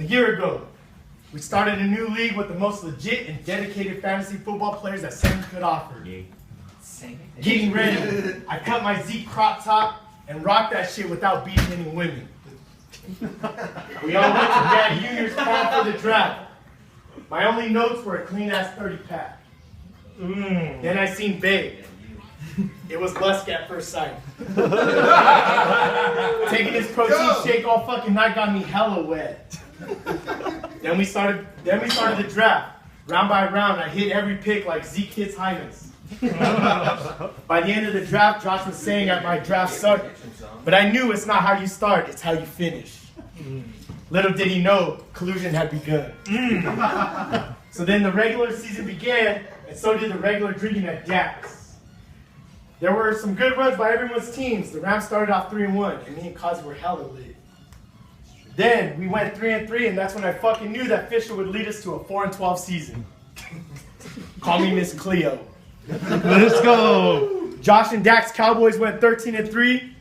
A year ago, we started a new league with the most legit and dedicated fantasy football players that Sam could offer. Getting ready, I cut my Zeke crop top and rocked that shit without beating any women. We all went to Dad Junior's farm for the draft. My only notes were a clean-ass 30-pack. Then I seen Babe. It was lust at first sight. Taking his protein shake all fucking night got me hella wet. Then we started the draft. Round by round, I hit every pick like Zeke hits Highness. By the end of the draft, Josh was saying that my draft sucked. But I knew it's not how you start, it's how you finish. Little did he know, collusion had begun. So then the regular season began, and so did the regular drinking at Jack's. There were some good runs by everyone's teams. The Rams started off 3-1, and me and Kazi were hella lit. Then we went 3-3, and that's when I fucking knew that Fisher would lead us to a 4-12 season. Call me Miss Cleo. Let's go. Josh and Dak's Cowboys went 13-3,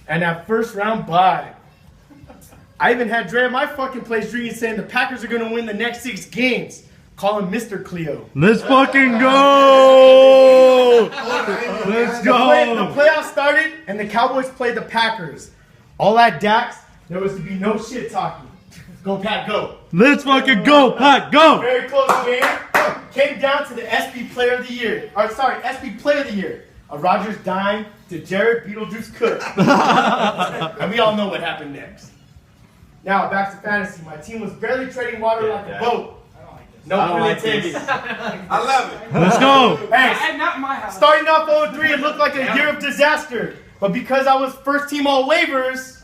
and that first round bye. I even had Dre at my fucking place drinking, saying the Packers are gonna win the next 6 games. Call him Mr. Cleo. Let's fucking go. Let's go. The playoffs started, and the Cowboys played the Packers. All at Dak's, there was to be no shit talking. Go Pack, go. Let's fucking go, Pack, go. Very close game. Came down to the SB Player of the Year. SB Player of the Year. A Rodgers dime to Jared Beetlejuice Cook. And we all know what happened next. Now, back to fantasy. My team was barely treading water like a boat. No pun intended. I love it. Let's go. Hey, not my house. starting off 0-3, it looked like a year of disaster. But because I was first team all waivers,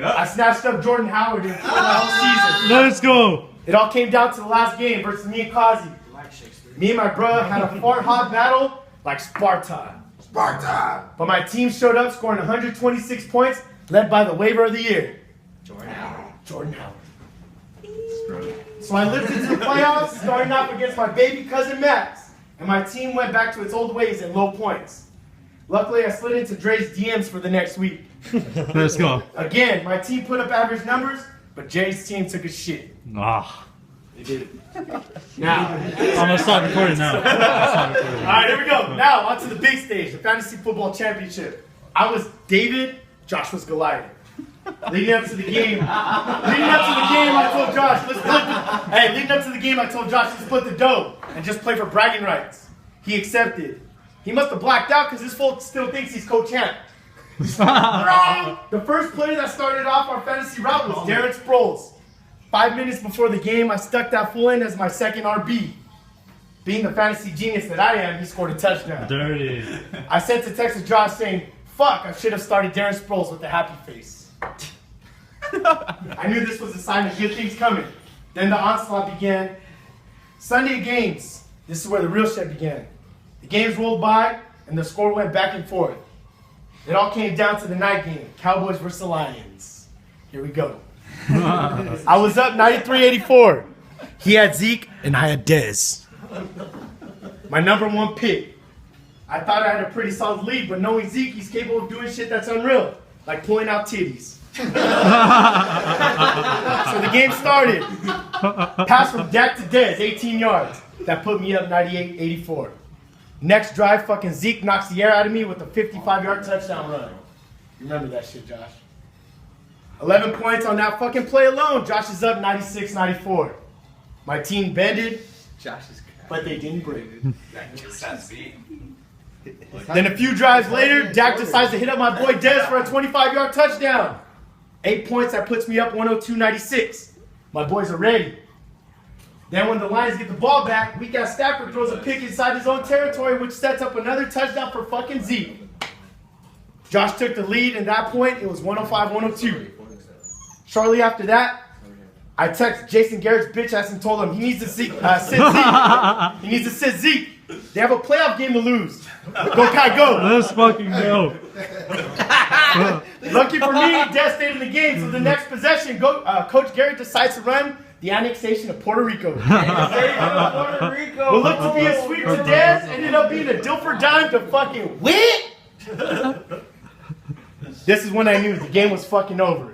I snatched up Jordan Howard in the whole season. Let's go. It all came down to the last game versus me and Kazi. Me and my brother had a fart-hot battle like Sparta. But my team showed up scoring 126 points, led by the waiver of the year, Jordan Howard. So I lived into the playoffs, starting off against my baby cousin Max, and my team went back to its old ways and low points. Luckily, I slid into Dre's DMs for the next week. Let's go. Again, my team put up average numbers, but Jay's team took a shit. They did it. Now, I'm gonna start recording now. all right, here we go. Now, on to the big stage, the Fantasy Football Championship. I was David, Josh was Goliath. Leading up to the game, I told Josh, let's split the dough and just play for bragging rights. He accepted. He must have blacked out because this fool still thinks he's co-champ. Wrong! The first player that started off our fantasy route was Darren Sproles. 5 minutes before the game, I stuck that fool in as my second RB. Being the fantasy genius that I am, he scored a touchdown. Dirty. I sent a text to Josh saying, fuck, I should have started Darren Sproles with a happy face. I knew this was a sign of good things coming. Then the onslaught began. Sunday games. This is where the real shit began. The games rolled by, and the score went back and forth. It all came down to the night game. Cowboys versus the Lions. Here we go. I was up 93-84. He had Zeke, and I had Dez. My number 1 pick. I thought I had a pretty solid lead, but knowing Zeke, he's capable of doing shit that's unreal, like pulling out titties. So the game started. Pass from Dak to Dez, 18 yards. That put me up 98-84. Next drive, fucking Zeke knocks the air out of me with a 55-yard touchdown run. You remember that shit, Josh? 11 points on that fucking play alone. Josh is up 96-94. My team bended, but they didn't break. Then a few drives later, Dak decides to hit up my boy Dez for a 25-yard touchdown. 8 points, that puts me up 102-96. My boys are ready. Then when the Lions get the ball back, weak ass Stafford throws a pick inside his own territory, which sets up another touchdown for fucking Zeke. Josh took the lead, and at that point, it was 105-102. Shortly after that, I texted Jason Garrett's bitch ass and told him he needs to sit Zeke. He needs to sit Zeke. They have a playoff game to lose. Go, Kai, go. Let's fucking go. Lucky for me, Dez stayed in the game. So the next possession, Coach Garrett decides to run the annexation of Puerto Rico. What looked to be a sweep to Dez ended up being a Dilfer dime to fucking win. This is when I knew the game was fucking over.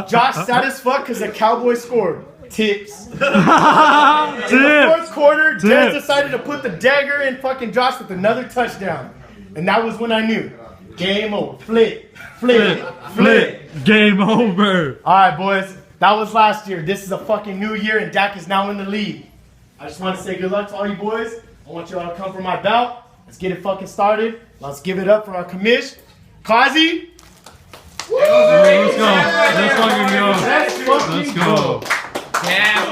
Josh sad as fuck because the Cowboys scored. Tips. In the fourth quarter, Dez decided to put the dagger in fucking Josh with another touchdown. And that was when I knew. Game over. Flip. Game over. Alright, boys. That was last year. This is a fucking new year, and Dak is now in the league. I just want to say good luck to all you boys. I want you all to come for my bout. Let's get it fucking started. Let's give it up for our commish. Kazi. Let's go. Let's fucking go. Let's fucking go. Damn,